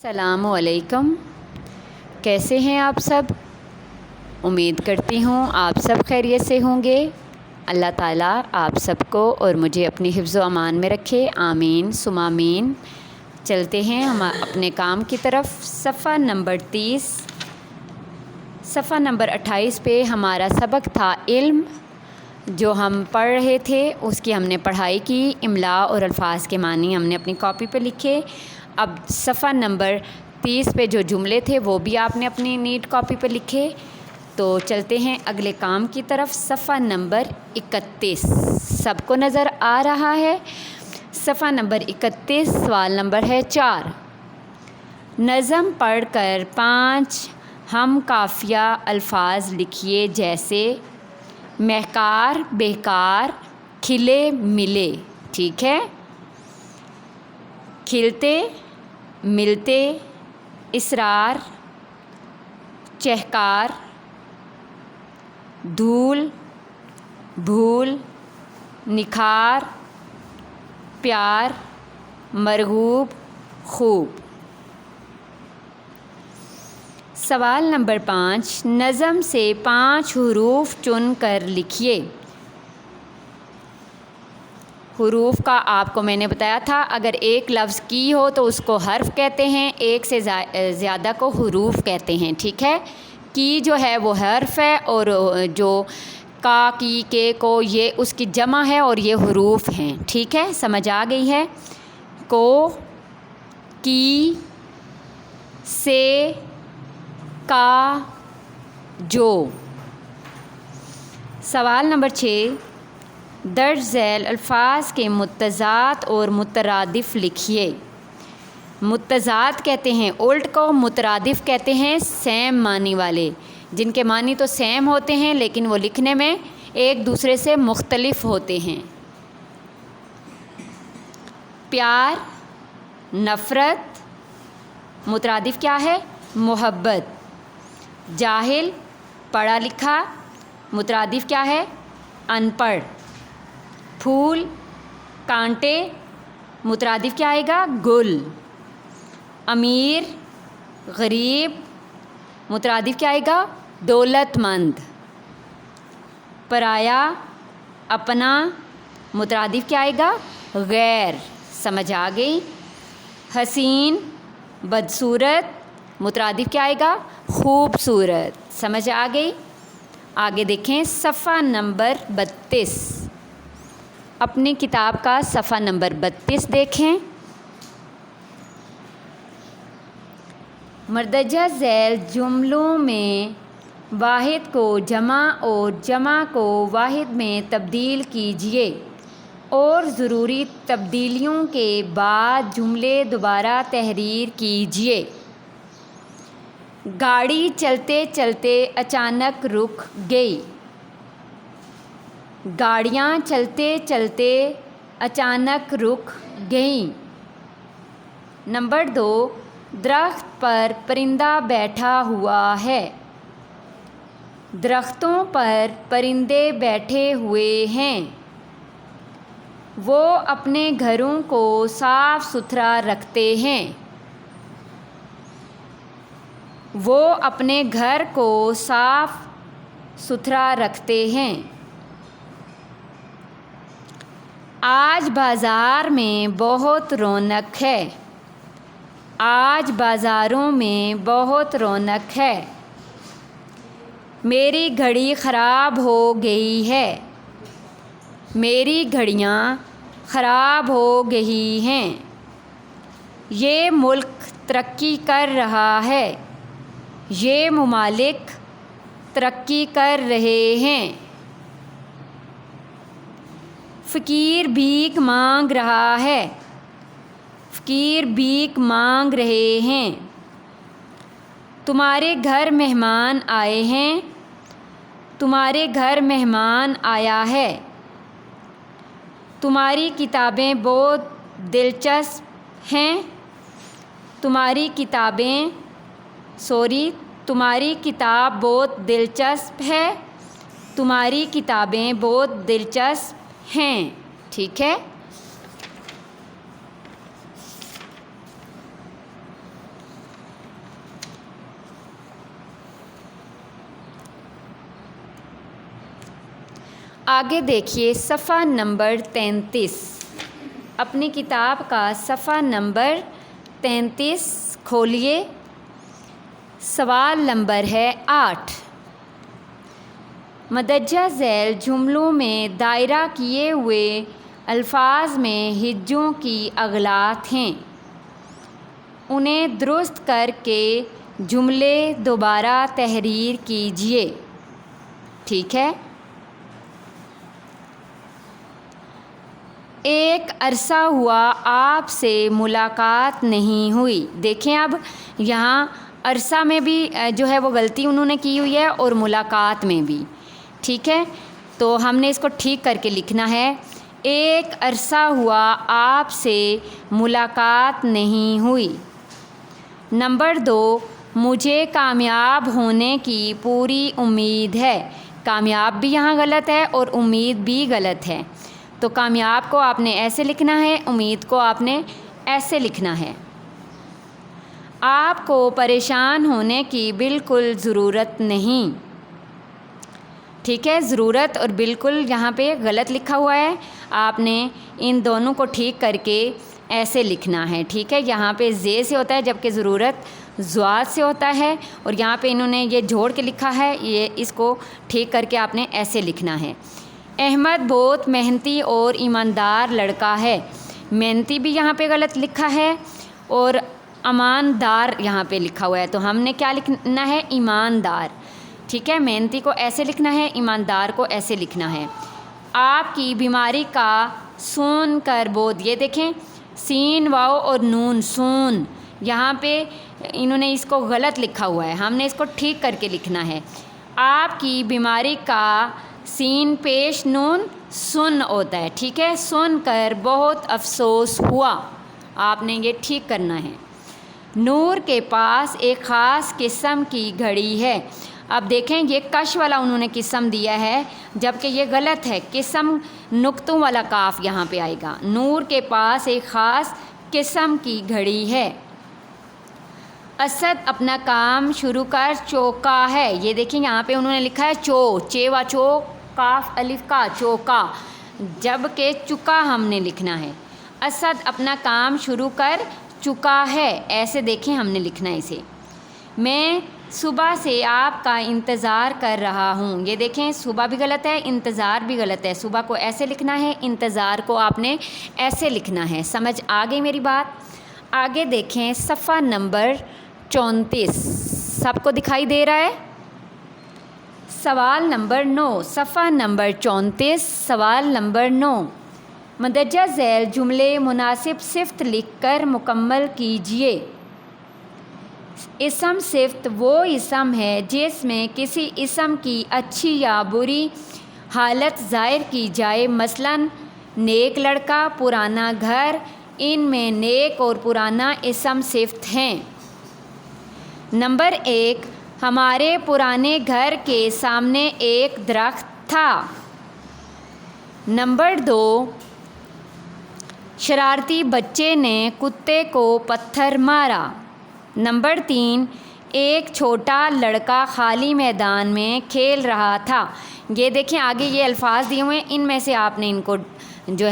السلام علیکم، کیسے ہیں آپ سب؟ امید کرتی ہوں آپ سب خیریت سے ہوں گے۔ اللہ تعالیٰ آپ سب کو اور مجھے اپنی حفظ و امان میں رکھے، آمین ثم آمین۔ چلتے ہیں ہم اپنے کام کی طرف۔ صفحہ نمبر 30، صفحہ نمبر 28 پہ ہمارا سبق تھا علم، جو ہم پڑھ رہے تھے اس کی ہم نے پڑھائی کی، املاء اور الفاظ کے معنی ہم نے اپنی کاپی پہ لکھے۔ اب صفحہ نمبر 30 پہ جو جملے تھے وہ بھی آپ نے اپنی نیٹ کاپی پہ لکھے۔ تو چلتے ہیں اگلے کام کی طرف۔ صفحہ نمبر 31 سب کو نظر آ رہا ہے؟ صفحہ نمبر 31 سوال نمبر ہے 4۔ نظم پڑھ کر 5 ہم قافیہ الفاظ لکھیے، جیسے محکار، بہکار، کھلے ملے۔ ٹھیک ہے، کھلتے، ملتے، اسرار، چہکار، دھول، بھول، نکھار، پیار، مرغوب، خوب۔ سوال نمبر 5، نظم سے 5 حروف چن کر لکھیے۔ حروف کا آپ کو میں نے بتایا تھا، اگر ایک لفظ کی ہو تو اس کو حرف کہتے ہیں، ایک سے زیادہ کو حروف کہتے ہیں۔ ٹھیک ہے، کی جو ہے وہ حرف ہے، اور جو کا، کی، کے، کو، یہ اس کی جمع ہے اور یہ حروف ہیں۔ ٹھیک ہے، سمجھ آ گئی ہے؟ کو، کی، سے، کا، جو۔ سوال نمبر 6، درج ذیل الفاظ کے متضاد اور مترادف لکھیے۔ متضاد کہتے ہیں الٹ کو، مترادف کہتے ہیں سیم معنی والے، جن کے معنی تو سیم ہوتے ہیں لیکن وہ لکھنے میں ایک دوسرے سے مختلف ہوتے ہیں۔ پیار، نفرت، مترادف کیا ہے؟ محبت۔ جاہل، پڑھا لکھا، مترادف کیا ہے؟ ان پڑھ۔ پھول، کانٹے، مترادف کیا آئے گا؟ گل۔ امیر، غریب، مترادف کیا آئے گا؟ دولت مند۔ پرایا، اپنا، مترادف کیا آئے گا؟ غیر۔ سمجھ آ گئی؟ حسین، بدصورت، مترادف کیا آئے گا؟ خوبصورت۔ سمجھ آ گئی؟ آگے دیکھیں صفحہ نمبر 32، اپنی کتاب کا صفحہ نمبر 32 دیکھیں۔ مندرجہ ذیل جملوں میں واحد کو جمع اور جمع کو واحد میں تبدیل کیجیے، اور ضروری تبدیلیوں کے بعد جملے دوبارہ تحریر کیجیے۔ گاڑی چلتے چلتے اچانک رک گئی۔ گاڑیاں چلتے چلتے اچانک رک گئیں۔ نمبر 2، درخت پر پرندہ بیٹھا ہوا ہے۔ درختوں پر پرندے بیٹھے ہوئے ہیں۔ وہ اپنے گھروں کو صاف ستھرا رکھتے ہیں۔ وہ اپنے گھر کو صاف ستھرا رکھتے ہیں۔ آج بازار میں بہت رونق ہے۔ آج بازاروں میں بہت رونق ہے۔ میری گھڑی خراب ہو گئی ہے۔ میری گھڑیاں خراب ہو گئی ہیں۔ یہ ملک ترقی کر رہا ہے۔ یہ ممالک ترقی کر رہے ہیں۔ فقیر بھیک مانگ رہا ہے۔ فقیر بھیک مانگ رہے ہیں۔ تمہارے گھر مہمان آئے ہیں۔ تمہارے گھر مہمان آیا ہے۔ تمہاری کتابیں بہت دلچسپ ہیں۔ تمہاری کتاب بہت دلچسپ ہے۔ تمہاری کتابیں بہت دلچسپ ہیں۔ ٹھیک ہے، آگے دیکھیے صفحہ نمبر 33، اپنی کتاب کا صفحہ نمبر 33 کھولیے۔ سوال نمبر ہے 8، مندرجہ ذیل جملوں میں دائرہ کیے ہوئے الفاظ میں ہجوں کی اغلاط ہیں، انہیں درست کر کے جملے دوبارہ تحریر کیجیے۔ ٹھیک ہے۔ ایک عرصہ ہوا آپ سے ملاقات نہیں ہوئی۔ دیکھیں اب یہاں عرصہ میں بھی جو ہے وہ غلطی انہوں نے کی ہوئی ہے اور ملاقات میں بھی۔ ٹھیک ہے، تو ہم نے اس کو ٹھیک کر کے لکھنا ہے، ایک عرصہ ہوا آپ سے ملاقات نہیں ہوئی۔ نمبر 2، مجھے کامیاب ہونے کی پوری امید ہے۔ کامیاب بھی یہاں غلط ہے اور امید بھی غلط ہے، تو کامیاب کو آپ نے ایسے لکھنا ہے، امید کو آپ نے ایسے لکھنا ہے۔ آپ کو پریشان ہونے کی بالکل ضرورت نہیں۔ ٹھیک ہے، ضرورت اور بالکل یہاں پہ غلط لکھا ہوا ہے، آپ نے ان دونوں کو ٹھیک کر کے ایسے لکھنا ہے۔ ٹھیک ہے، یہاں پہ زے سے ہوتا ہے جبکہ ضرورت زواد سے ہوتا ہے، اور یہاں پہ انہوں نے یہ جوڑ کے لکھا ہے، یہ اس کو ٹھیک کر کے آپ نے ایسے لکھنا ہے۔ احمد بہت محنتی اور ایماندار لڑکا ہے۔ محنتی بھی یہاں پہ غلط لکھا ہے اور ایماندار یہاں پہ لکھا ہوا ہے، تو ہم نے کیا لکھنا ہے؟ ایماندار۔ ٹھیک ہے، محنتی کو ایسے لکھنا ہے، ایماندار کو ایسے لکھنا ہے۔ آپ کی بیماری کا سون کر بود، یہ دیکھیں سین واؤ اور نون سون، یہاں پہ انہوں نے اس کو غلط لکھا ہوا ہے، ہم نے اس کو ٹھیک کر کے لکھنا ہے۔ آپ کی بیماری کا سین پیش نون سن ہوتا ہے۔ ٹھیک ہے، سن کر بہت افسوس ہوا، آپ نے یہ ٹھیک کرنا ہے۔ نور کے پاس ایک خاص قسم کی گھڑی ہے۔ اب دیکھیں یہ کش والا انہوں نے قسم دیا ہے جبکہ یہ غلط ہے، قسم نقطوں والا کاف یہاں پہ آئے گا۔ نور کے پاس ایک خاص قسم کی گھڑی ہے۔ اسد اپنا کام شروع کر چوکا ہے۔ یہ دیکھیں یہاں پہ انہوں نے لکھا ہے چو، چیوا چو کاف الف کا چوکا، جبکہ چکا ہم نے لکھنا ہے۔ اسد اپنا کام شروع کر چکا ہے، ایسے دیکھیں ہم نے لکھنا ہے اسے۔ میں صبح سے آپ کا انتظار کر رہا ہوں۔ یہ دیکھیں صبح بھی غلط ہے، انتظار بھی غلط ہے، صبح کو ایسے لکھنا ہے، انتظار کو آپ نے ایسے لکھنا ہے۔ سمجھ آ گئی میری بات؟ آگے دیکھیں صفحہ نمبر 34، سب کو دکھائی دے رہا ہے؟ سوال نمبر 9، صفحہ نمبر 34 سوال نمبر 9، مندرجہ ذیل جملے مناسب صفت لکھ کر مکمل کیجیے۔ اسم صفت وہ اسم ہے جس میں کسی اسم کی اچھی یا بری حالت ظاہر کی جائے، مثلاً نیک لڑکا، پرانا گھر، ان میں نیک اور پرانا اسم صفت ہیں۔ نمبر 1، ہمارے پرانے گھر کے سامنے ایک درخت تھا۔ نمبر 2، شرارتی بچے نے کتے کو پتھر مارا۔ نمبر 3، ایک چھوٹا لڑکا خالی میدان میں کھیل رہا تھا۔ یہ دیکھیں آگے یہ الفاظ دیے ہوئے ہیں، ان میں سے آپ نے ان کو جو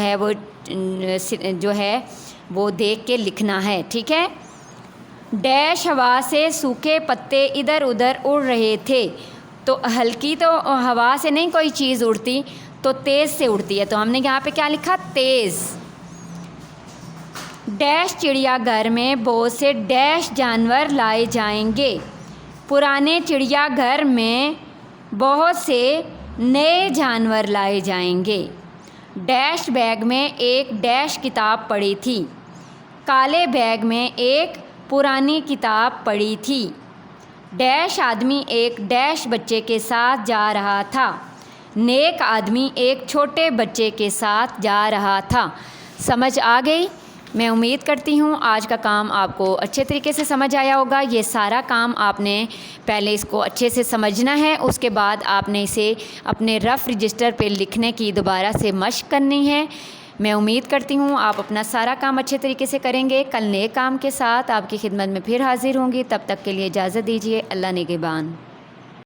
ہے وہ دیکھ کے لکھنا ہے۔ ٹھیک ہے، ڈیش ہوا سے سوکھے پتے ادھر ادھر اڑ رہے تھے، تو ہلکی تو ہوا سے نہیں کوئی چیز اڑتی، تو تیز سے اڑتی ہے، تو ہم نے یہاں پہ کیا لکھا؟ تیز۔ ڈیش چڑیا گھر میں بہت سے ڈیش جانور لائے جائیں گے۔ پرانے چڑیا گھر میں بہت سے نئے جانور لائے جائیں گے۔ ڈیش بیگ میں ایک ڈیش کتاب پڑی تھی۔ کالے بیگ میں ایک پرانی کتاب پڑی تھی۔ ڈیش آدمی ایک ڈیش بچے کے ساتھ جا رہا تھا۔ نیک آدمی ایک چھوٹے بچے کے ساتھ جا رہا تھا۔ سمجھ آ گئی؟ میں امید کرتی ہوں آج کا کام آپ کو اچھے طریقے سے سمجھ آیا ہوگا۔ یہ سارا کام آپ نے پہلے اس کو اچھے سے سمجھنا ہے، اس کے بعد آپ نے اسے اپنے رف رجسٹر پہ لکھنے کی دوبارہ سے مشق کرنی ہے۔ میں امید کرتی ہوں آپ اپنا سارا کام اچھے طریقے سے کریں گے۔ کل نئے کام کے ساتھ آپ کی خدمت میں پھر حاضر ہوں گی، تب تک کے لیے اجازت دیجیے۔ اللہ نگہبان۔